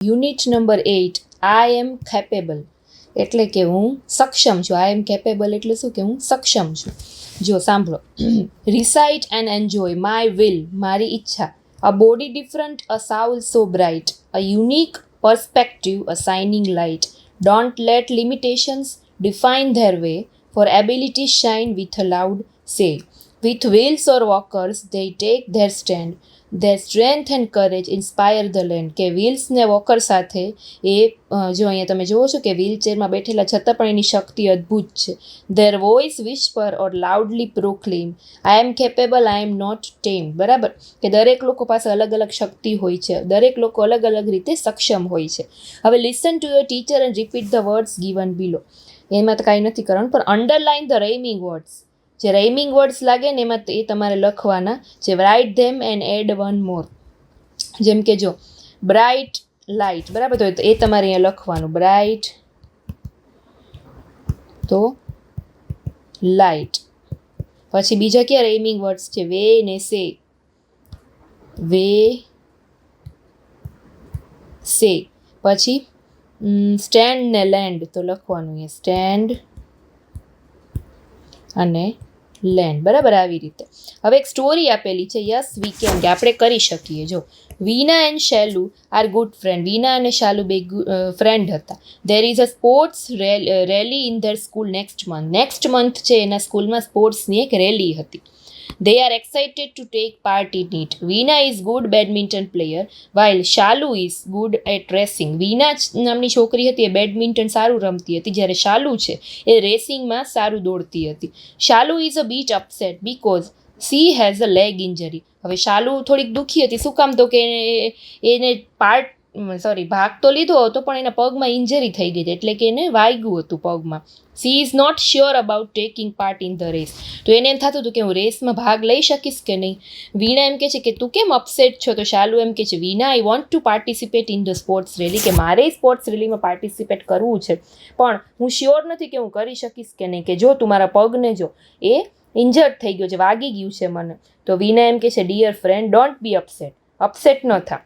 Unit number 8 આઈ એમ capable એટલે કે હું સક્ષમ છું. આઈ એમ કેપેબલ એટલે શું કે હું સક્ષમ છું. જો સાંભળો. Recite and enjoy my will મારી ઈચ્છા. A body different, a soul so bright, a unique perspective, a shining light. Don't let limitations define their way, for abilities shine with a loud say. With wheels or walkers, they take their stand. Their strength and courage inspire the land. કે wheels ને walker સાથે એ જો અહીંયા તમે જુઓ છો કે વ્હીલચેરમાં બેઠેલા છતાં પણ એની શક્તિ અદ્ભુત છે. Their voice whisper or loudly proclaim, I am capable, I am not tame. બરાબર કે દરેક લોકો પાસે અલગ અલગ શક્તિ હોય છે, દરેક લોકો અલગ અલગ રીતે સક્ષમ હોય છે. હવે listen to your teacher and repeat the words given below. એમાં તો કાંઈ નથી કરવાનું, પણ અંડરલાઇન ધ રેઇમિંગ વર્ડ્સ. જે રાઇમિંગ વર્ડ્સ લાગે ને એમાં એ તમારે લખવાના છે. Write them and add one more. જેમ કે જો બ્રાઇટ લાઇટ, બરાબર, તો એ તમારે અહીંયા લખવાનું બ્રાઇટ તો લાઇટ. પછી બીજા ક્યાં રેઇમિંગ વર્ડ્સ છે? વે ને સે. વે સે. પછી સ્ટેન્ડ ને લેન્ડ તો લખવાનું એ સ્ટેન્ડ અને લેન્ડ. બરાબર, આવી રીતે. હવે એક સ્ટોરી આપેલી છે, યસ વી કેન, કે આપણે કરી શકીએ. જો વીના and Shalu are good friend. વીના અને શાલુ બે ફ્રેન્ડ હતા. There is a sports rally in their school next month. Next month છે એના સ્કૂલમાં સ્પોર્ટ્સની એક રેલી હતી. They are excited to take part in it. Veena is good badminton player while Shalu is good at racing. Veena નામની છોકરી હતી એ badminton સારું રમતી હતી, જ્યારે શાલુ છે એ રેસિંગમાં સારું દોડતી હતી. Shalu is a bit upset because she has a leg injury. હવે શાલુ થોડીક દુઃખી હતી. શું કામ? તો કે એને ભાગ તો લીધો હતો પણ એના પગમાં ઇન્જરી થઈ ગઈ, એટલે કે એને વાગ્યું હતું પગમાં. She is not sure about taking part in the race. તો એને એમ થતું હતું કે હું રેસમાં ભાગ લઈ શકીશ કે નહીં. વીણા એમ કહે છે કે તું કેમ અપસેટ છો? તો શાલુ એમ કહે છે, Veena I want to participate in the sports rally, કે મારે સ્પોર્ટ્સ રેલીમાં પાર્ટિસિપેટ કરવું છે, પણ હું શ્યોર નથી કે હું કરી શકીશ કે નહીં. કે જો તું મારા પગને જો એ ઇન્જર્ડ થઈ ગયો છે, વાગી ગયું છે મને. તો વીણા એમ કહે છે, dear friend don't be upset. Upset ન થા.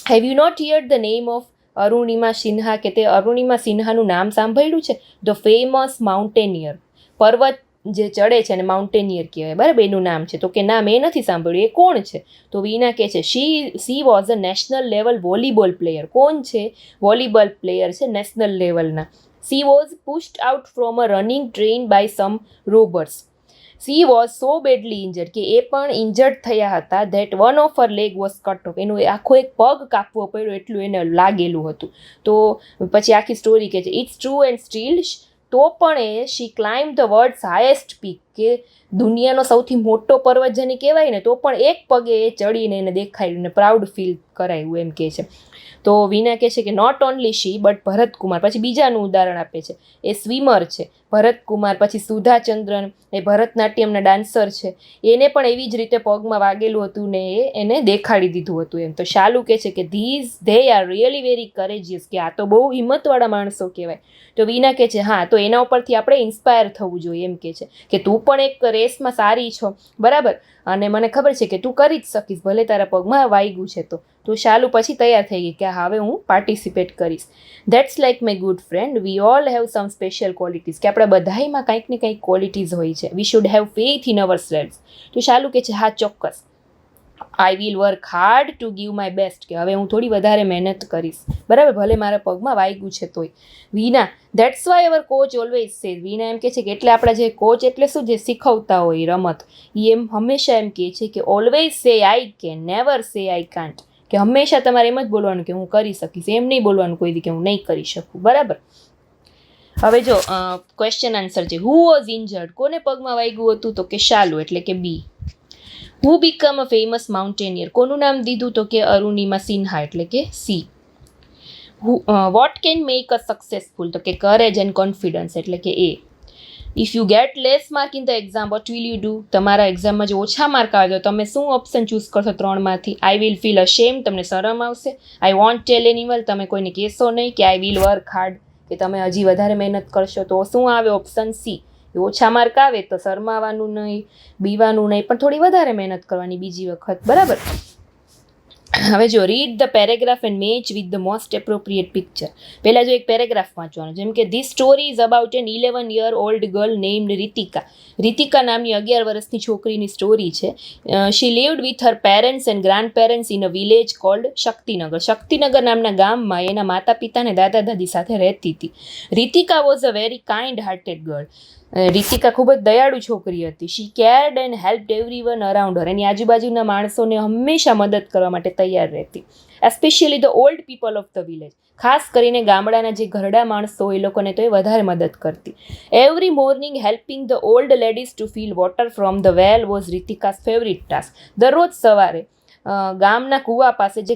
Have you not heard the name of Arunima Sinha, કે તે અરુણિમા સિન્હાનું નામ સાંભળ્યું છે? The famous mountaineer. પર્વત જે ચડે છે અને માઉન્ટેનિયર કહેવાય, બરાબર, એનું નામ છે. તો કે ના, મેં નથી સાંભળ્યું. એ કોણ છે? તો વીના કહે છે, she was a national level volleyball player. કોણ છે? વોલીબોલ પ્લેયર છે નેશનલ લેવલના. She was pushed out from a running train by some robbers. She was so badly injured, કે એ પણ ઇન્જર્ડ થયા હતા. That one of her leg was cut off. એનો આખો એક પગ કાપવો પડ્યો એટલું એને લાગેલું હતું. તો પછી આખી સ્ટોરી કહે છે, ઇટ્સ ટ્રુ એન્ડ સ્ટીલ તો પણ એ she climb the world's highest peak, કે દુનિયાનો સૌથી મોટો પર્વત જેને કહેવાય ને, તો પણ એક પગે એ ચડીને એને દેખાયું ને પ્રાઉડ ફીલ કરાયું, એમ કહે છે. તો વીના કહે છે કે not only she but Bharatkumar. પછી બીજાનું ઉદાહરણ આપે છે, એ સ્વિમર છે ભરતકુમાર. પછી સુધાચંદ્રન, એ ભરતનાટ્યમના ડાન્સર છે, એને પણ એવી જ રીતે પગમાં વાગેલું હતું ને એને દેખાડી દીધું હતું એમ. તો શાલુ કહે છે કે ધે આર રિયલી વેરી કરેજિયસ, કે આ તો બહુ હિંમતવાળા માણસો કહેવાય. તો વીના કહે છે હા, તો એના ઉપરથી આપણે ઇન્સ્પાયર થવું જોઈએ, એમ કહે છે કે તું પણ એક રેસમાં સારી છો, બરાબર, અને મને ખબર છે કે તું કરી જ શકીશ, ભલે તારા પગમાં વાગ્યું છે તો શાલુ પછી તૈયાર થઈ ગઈ કે હવે હું પાર્ટિસિપેટ કરીશ. That's like my good friend, we all have some special qualities, કે આપણા બધામાં કંઈક ને કંઈક ક્વોલિટીઝ હોય છે. We should have faith in ourselves. તો શાલુ કહે છે હા ચોક્કસ. I will work hard to give my best, કે હવે હું થોડી વધારે મહેનત કરીશ, બરાબર, ભલે મારા પગમાં વાગ્યું છે તોય. Veena that's why our coach always says. Veena એમ કહે છે કે એટલે આપણા જે કોચ એટલે શું, જે શીખવતા હોય રમત, એ એમ હંમેશા એમ કહે છે કે always say I can, never સે આઈ કાન્ટ, કે હંમેશા તમારે એમ જ બોલવાનું કે હું કરી શકીશ, એમ નહીં બોલવાનું કોઈ દી કે હું નહીં કરી શકું, બરાબર. હવે જો ક્વેશ્ચન આન્સર છે. હુ વોઝ ઇન્જર્ડ, કોને પગમાં વાગ્યું હતું? તો કે શાલુ, એટલે કે B. Who become a famous mountaineer, કોનું નામ દીધું? તો કે અરુણિમા સિન્હા, એટલે કે C. What can make a successful? તો કે કરેજ એન્ડ કોન્ફિડન્સ, એટલે કે A. If you get less mark in the exam what will you do? તમારા એક્ઝામમાં જો ઓછા માર્ક આવે તો તમે શું ઓપ્શન ચૂઝ કરશો 3માંથી? આઈ વિલ ફીલ અશેમ, તમને શરમ આવશે. આઈ વોન્ટ ટેલ એનીવન, તમે કોઈને કહેશો નહીં. કે આઈ વિલ વર્ક હાર્ડ, કે તમે હજી વધારે મહેનત કરશો. તો શું આવે? Option C. ઓછા માર્ક આવે તો શરમાવાનું નહીં, બીવાનું નહીં, પણ થોડી વધારે મહેનત કરવાની બીજી વખત, બરાબર. હવે જો read the paragraph and match with the most appropriate picture. પહેલાં જો એક પેરેગ્રાફ વાંચવાનો, જેમ કે this story is about an 11-year-old girl named Ritika. Ritika નામની 11 વર્ષની છોકરીની સ્ટોરી છે. She lived with her parents and grandparents in a village called Shaktinagar. Shaktinagar નામના ગામમાં એના માતા પિતા અને દાદા દાદી સાથે રહેતી હતી. Ritika was a very kind hearted girl. Ritika ખૂબ જ દયાળુ છોકરી હતી. She cared and helped everyone around her. એની આજુબાજુના માણસોને હંમેશા મદદ કરવા માટે તૈયાર રહેતી. Especially the old people of the village. ખાસ કરીને ગામડાના જે ઘરડા માણસો એ લોકોને તો એ વધારે મદદ કરતી. Every morning helping the old ladies to fill water from the well was Ritika's favourite task. દરરોજ સવારે ગામના કૂવા પાસે જે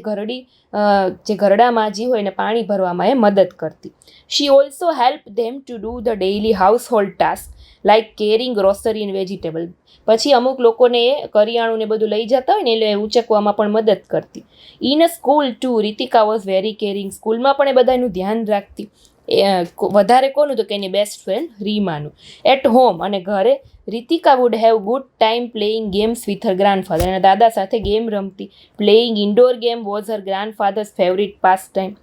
ઘરડા માજી હોય ને પાણી ભરવામાં એ મદદ કરતી. She also help them to do the daily household task like caring grocery and vegetable. પછી અમુક લોકોને એ કરિયાણું ને બધું લઈ જતા હોય ને એટલે ઉચકવામાં પણ મદદ કરતી. In a school too Ritika was very caring. સ્કૂલમાં પણ એ બધાનું ધ્યાન રાખતી. વધારે કોનું તો કે એની બેસ્ટ ફ્રેન્ડ રીમાનું. એટ હોમ અને ઘરે Ritika would have good time playing games with her grandfather. એના દાદા સાથે ગેમ રમતી. Playing indoor game was her grandfather's favourite pastime.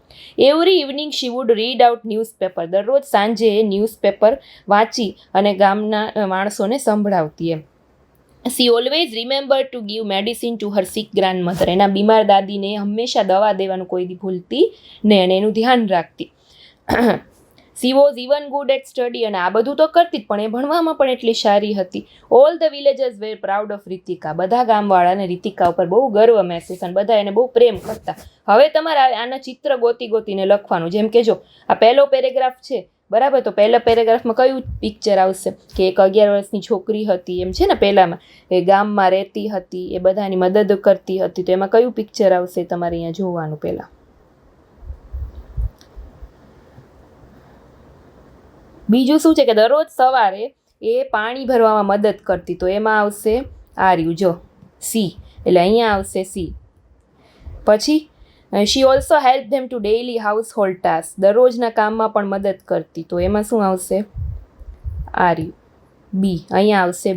Every evening she would read out newspaper. દરરોજ સાંજે ન્યૂઝપેપર વાંચી અને ગામના માણસોને સંભળાવતી એમ. She always remember to give medicine to her sick grandmother. એના બીમાર દાદીને હંમેશા દવા દેવાનું કોઈ દી ભૂલતી ને અને એનું ધ્યાન રાખતી. She was even good at study. અને આ બધું તો કરતી જ પણ એ ભણવામાં પણ એટલી સારી હતી. All the villagers were proud of Ritika. બધા ગામવાળાને રીતિકા ઉપર બહુ ગર્વ મહેસૂસ અને બધા એને બહુ પ્રેમ કરતા. હવે તમારે આના ચિત્ર ગોતીને લખવાનું. જેમ કે જો આ પહેલો પેરેગ્રાફ છે બરાબર, તો પહેલા પેરેગ્રાફમાં કયું પિક્ચર આવશે કે એક 11 વર્ષની છોકરી હતી એમ છે ને, પહેલામાં એ ગામમાં રહેતી હતી, એ બધાની મદદ કરતી હતી, તો એમાં કયું પિક્ચર આવશે તમારે અહીંયા જોવાનું. પહેલાં બીજું શું છે કે દરરોજ સવારે એ પાણી ભરવામાં મદદ કરતી, તો એમાં આવશે આ રહ્યું જો સી, એટલે અહીંયા આવશે સી. પછી she also help them to daily household task. દરરોજના કામમાં પણ મદદ કરતી, તો એમાં શું આવશે આ રહ્યું બી. અહીંયા આવશે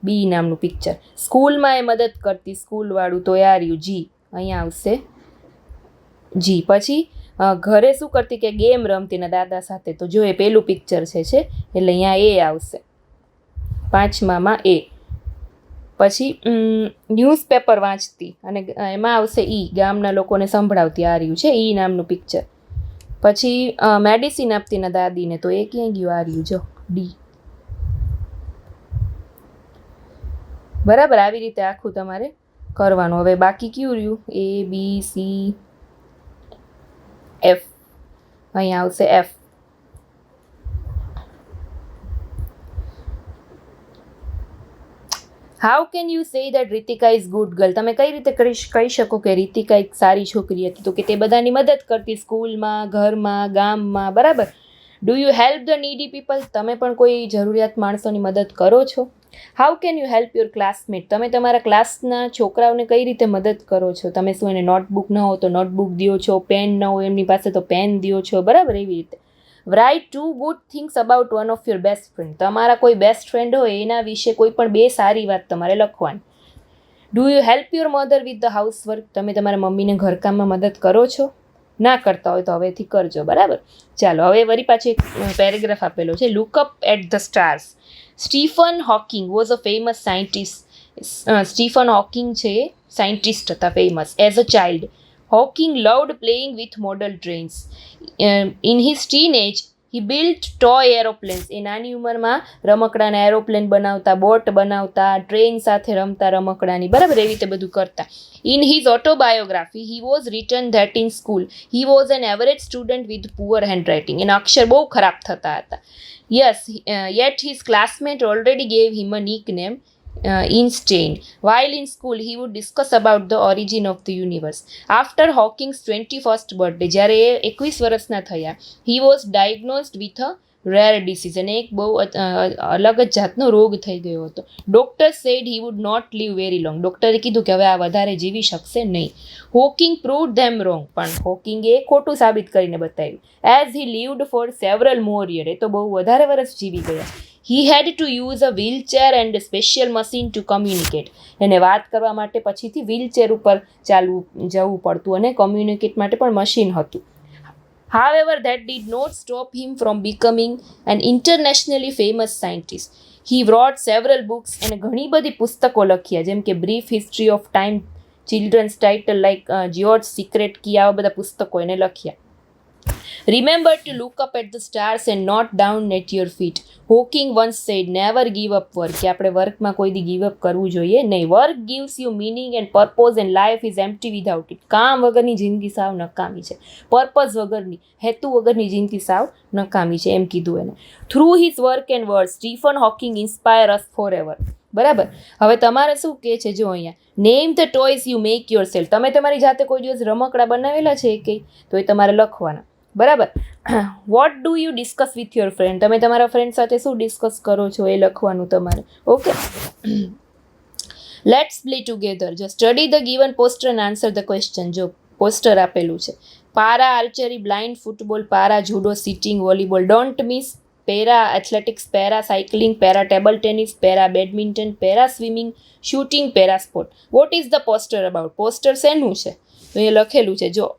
બી નામનું પિક્ચર. સ્કૂલમાં એ મદદ કરતી, સ્કૂલવાળું, તો આ રહ્યું જી. અહીંયા આવશે જી. પછી ઘરે શું કરતી કે ગેમ રમતી ને દાદા સાથે, તો જો એ પેલું પિક્ચર છે એટલે અહીંયા એ આવશે 5માં એ. પછી ન્યૂઝપેપર વાંચતી અને એમાં આવશે ઈ, ગામના લોકોને સંભળાવતી. આ રહ્યું છે ઈ નામનું પિક્ચર. પછી મેડિસિન આપતી ને દાદીને, તો એ ક્યાંય ગયું? આ રહ્યું જો ડી. બરાબર, આવી રીતે આખું તમારે કરવાનું. હવે બાકી કયું રહ્યું? એ બી સી એફ. અહીંયા આવશે F. How can you say that Ritika is good girl. તમે કઈ રીતે કહી શકો કે રીતિકા એક સારી છોકરી હતી? તો કે તે બધાની મદદ કરતી, સ્કૂલમાં, ઘરમાં, ગામમાં. બરાબર. Do you help the નીડી people. તમે પણ કોઈ જરૂરિયાત માણસોની મદદ કરો છો? How can you help your classmate. તમે તમારા ક્લાસના છોકરાઓને કઈ રીતે મદદ કરો છો? તમે શું એને નોટબુક ન હોય તો નોટબુક દો છો, પેન ન હોય એમની પાસે તો પેન દો છો. બરાબર, એવી રીતે. Write 2 good things about one of your best friend. તમારા કોઈ બેસ્ટ ફ્રેન્ડ હોય એના વિશે કોઈ પણ 2 સારી વાત તમારે લખવાની. Do you help your mother with the housework. તમે તમારા મમ્મીને ઘરકામમાં મદદ કરો છો? ના કરતા હોય તો હવેથી કરજો. બરાબર. ચાલો હવે વળી પાછું એક પેરેગ્રાફ આપેલો છે. Look up at the stars. Stephen Hawking was a famous scientist. Stephen Hawking છે સાયન્ટિસ્ટ હતા famous. As a child Hawking loved playing with model trains. In his teenage, he built toy aeroplanes. એ નાની ઉંમરમાં રમકડાના aeroplane બનાવતા, boat બનાવતા, train સાથે રમતા રમકડાની. બરાબર, એવી રીતે બધું કરતા. In his autobiography, he was written that in school, he was an average student with poor handwriting. એના અક્ષર બહુ ખરાબ થતા હતા. Yes, yet his classmate already gave him a nickname. Einstein. While in school, he would discuss about the origin of the universe. After Hawking's 21st birthday, જ્યારે એ 21 વર્ષના થયા, he was diagnosed with a rare disease. અને એક બહુ અલગ જ જાતનો રોગ થઈ ગયો હતો. Doctor said he would not live very long. ડૉક્ટરે કીધું કે હવે આ વધારે જીવી શકશે નહીં. Hawking proved them wrong. પણ હોકિંગે ખોટું સાબિત કરીને બતાવ્યું. As he lived for several more years. એ તો બહુ વધારે વર્ષ જીવી ગયા. He had to use a wheelchair and special machine to communicate. એને વાત કરવા માટે પછીથી વ્હીલચેર ઉપર જવું પડતું અને કમ્યુનિકેટ માટે પણ મશીન હતું. However, that did not stop him from becoming an internationally famous scientist. He wrote several books અને ઘણી બધી પુસ્તકો લખ્યા, જેમ કે brief history of time, children's title like George secret key, આવા બધા પુસ્તકો એને લખ્યા. Remember to look up at the stars and not down at your feet. Hawking once said, never give up work. કે આપણે વર્કમાં કોઈ દી ગીવ અપ કરવું જોઈએ નહીં. Work gives you meaning and purpose and life is empty without it. કામ વગરની જિંદગી સાવ નકામી છે. પર્પઝ વગરની, હેતુ વગરની જિંદગી સાવ નકામી છે, એમ કીધું એને. Through his work and word Stephen hawking inspire us four ever. બરાબર. હવે તમારે શું કહે છે જો અહીંયા, name the toys you make your self. તમે તમારી જાતે કોઈ દિવસ રમકડા બનાવેલા છે કે તો એ તમારે લખવાના. બરાબર. What do you discuss with your friend. તમે તમારા ફ્રેન્ડ સાથે શું ડિસ્કસ કરો છો એ લખવાનું તમારે. ઓકે. Let's play together. જો study the given poster and answer the question. જો પોસ્ટર આપેલું છે, para archery, blind football, para judo, sitting volleyball, don't miss, para athletics, para cycling, para table tennis, para badminton, para swimming, shooting, para sport. What is the poster about. Poster શેનું છે તો એ લખેલું છે જો,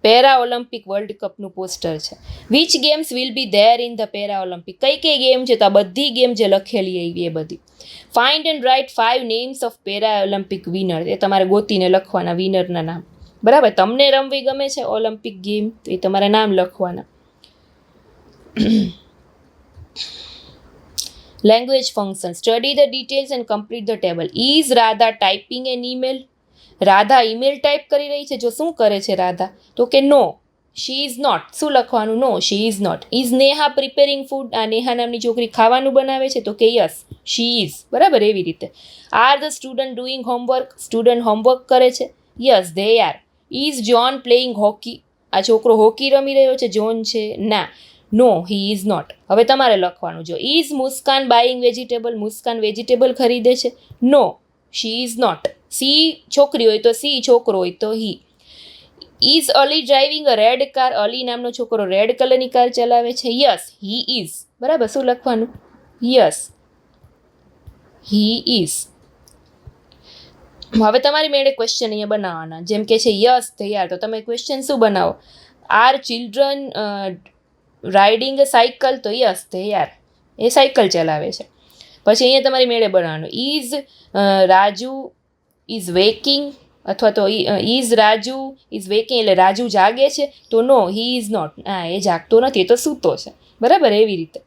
para Olympic world કપનું poster છે. Which games will be there in the para Olympic. કઈ કઈ ગેમ છે તો આ બધી ગેમ જે લખેલી એવી એ બધી. Find and write 5 names of para Olympic winner. એ તમારે ગોતીને લખવાના વિનરના નામ. બરાબર. તમને રમવી ગમે છે ઓલિમ્પિક ગેમ તો એ તમારે નામ લખવાના. Language function. Study the details and complete the table. Is Radha typing an email. Radha email type કરી રહી છે. જો શું કરે છે રાધા તો કે નો, શી ઇઝ નોટ. શું લખવાનું? No, she is not. Is Neha preparing food. આ નેહા નામની છોકરી ખાવાનું બનાવે છે તો કે યસ, શી ઇઝ. બરાબર. એવી રીતે. Are the student doing homework. Student homework કરે છે. Yes, they are. Is John playing hockey. આ છોકરો હોકી રમી રહ્યો છે, જોન છે? ના, નો, હી ઇઝ નોટ. હવે તમારે લખવાનું. જો is Muskan buying vegetable. Muskan vegetable ખરીદે છે? No, she is not. She છોકરી હોય તો સી, છોકરો હોય તો he. Is Ali driving a red car. Ali નામનો છોકરો રેડ કલરની કાર ચલાવે છે? Yes, he is. બરાબર. શું લખવાનું? Yes, he is. હવે તમારી મેળે ક્વેશ્ચન અહીંયા બનાવવાના. જેમ કે છે યસ તૈયાર, તો તમે ક્વેશ્ચન શું બનાવો? Are children riding a cycle? તો યસ તૈયાર, એ સાયકલ ચલાવે છે. પછી અહીંયા તમારી મેળે બનાવવાનું. ઇઝ રાજુ ઇઝ વેકિંગ, અથવા તો ઇઝ રાજુ ઇઝ વેકિંગ એટલે રાજુ જાગે છે? તો નો, હી ઇઝ નોટ. હા, એ જાગતો નથી, એ તો સૂતો છે. બરાબર. એવી રીતે.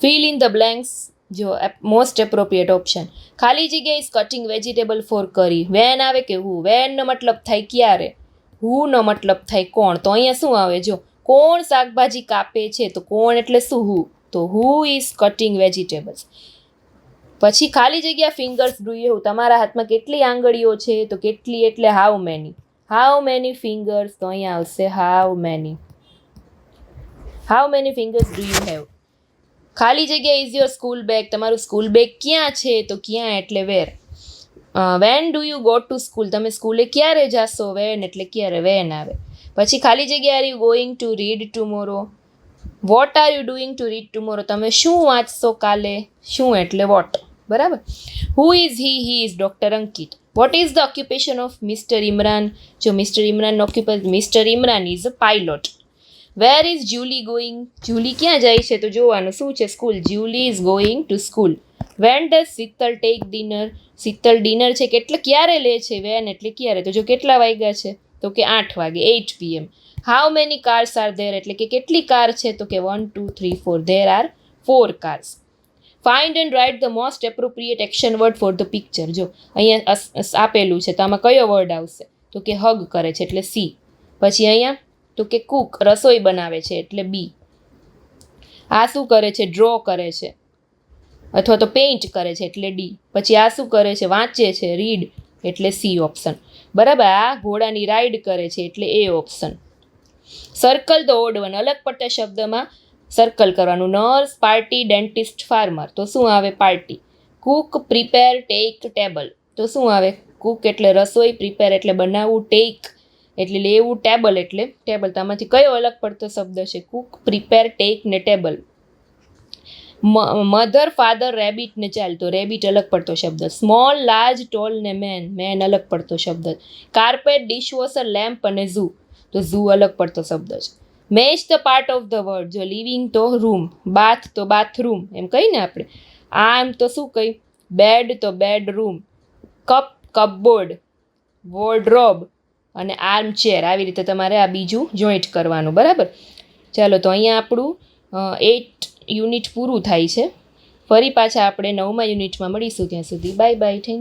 Fill in the blanks. જો મોસ્ટ એપ્રોપ્રિએટ ઓપ્શન. ખાલી જગ્યા is cutting vegetable for curry. When આવે કે હુ. વેનનો મતલબ થાય ક્યારે, હુનો મતલબ થાય કોણ. તો અહીંયા શું આવે? જો કોણ શાકભાજી કાપે છે તો કોણ એટલે શું? હુ. તો હુ ઇઝ કટિંગ વેજીટેબલ્સ. પછી ખાલી જગ્યા ફિંગર્સ ડુ યુ હેવ. તમારા હાથમાં કેટલી આંગળીઓ છે તો કેટલી એટલે how many. How many fingers. તો અહીંયા આવશે how many. How many fingers do you have. ખાલી જગ્યા ઇઝ યોર સ્કૂલ બેગ. તમારું સ્કૂલ બેગ ક્યાં છે તો ક્યાં એટલે where. When do you go to school. તમે સ્કૂલે ક્યારે જાશો? વેન એટલે ક્યારે, વેન આવે. પછી ખાલી જગ્યા are you going to read tomorrow. What are you doing to read tomorrow. તમે શું વાંચશો કાલે? શું એટલે વોટ. બરાબર. Who is he? He is doctor Ankit. What is the occupation of mister Imran. જો મિસ્ટર ઇમરાનનો occupation, mister Imran is a pilot. Where is Julie going. Julie ક્યાં જાય છે તો જોવાનું શું છે? School. Julie is going to school. When does Sheetal tech dinner. Sheetal dinner છે કેટલે ક્યારે લે છે? વેન એટલે ક્યારે. તો જો કેટલા વાગ્યા છે તો કે 8 વાગે, 8 PM. How many cars are there એટલે કે કેટલી કાર છે તો કે 1 2 3 4. There are 4 cars. Find and write the most appropriate action word for the picture. જો અહીંયા આપેલું છે તો આમાં કયો વર્ડ આવશે તો કે હગ કરે છે એટલે સી. પછી અહીંયા તો કે કુક રસોઈ બનાવે છે એટલે બી. આ શું કરે છે? ડ્રો કરે છે અથવા તો પેઇન્ટ કરે છે એટલે ડી. પછી આ શું કરે છે? વાંચે છે, રીડ એટલે સી ઓપ્શન. બરાબર. આ ઘોડાની રાઈડ કરે છે એટલે એ option. Circle the odd one. અલગ પડતા શબ્દમાં સર્કલ કરવાનું. Nurse, party, dentist, farmer. તો શું આવે? Party. Cook, prepare, take, table. તો શું આવે? કુક એટલે રસોઈ, પ્રિપેર એટલે બનાવવું, ટેક એટલે લેવું ટેબલ એટલે ટેબલ. તો આમાંથી કયો અલગ પડતો શબ્દ છે? કુક, પ્રિપેર, ટેક ને ટેબલ. મધર, ફાધર, રેબિટ ને ચાઇલ્ડ. તો રેબિટ અલગ પડતો શબ્દ. સ્મોલ, લાર્જ, ટોલ ને મેન. મેન અલગ પડતો શબ્દ. કાર્પેટ, ડિશવોશર, લેમ્પ અને ઝૂ. તો ઝૂ અલગ પડતો શબ્દ છે. Match the part of the word. જો લિવિંગ તો રૂમ, બાથ તો બાથરૂમ એમ કહીને આપણે. આર્મ તો શું કહી? બેડ તો બેડરૂમ. Cup, cupboard. વોર્ડરોબ અને આર્મ ચેર. આવી રીતે તમારે આ બીજું જોઈન્ટ કરવાનું, બરાબર. ચાલો, તો અહીંયા આપણું 8 યુનિટ પૂરું થાય છે. ફરી પાછા આપણે 9મા યુનિટમાં મળીશું. ત્યાં સુધી બાય બાય. થેન્ક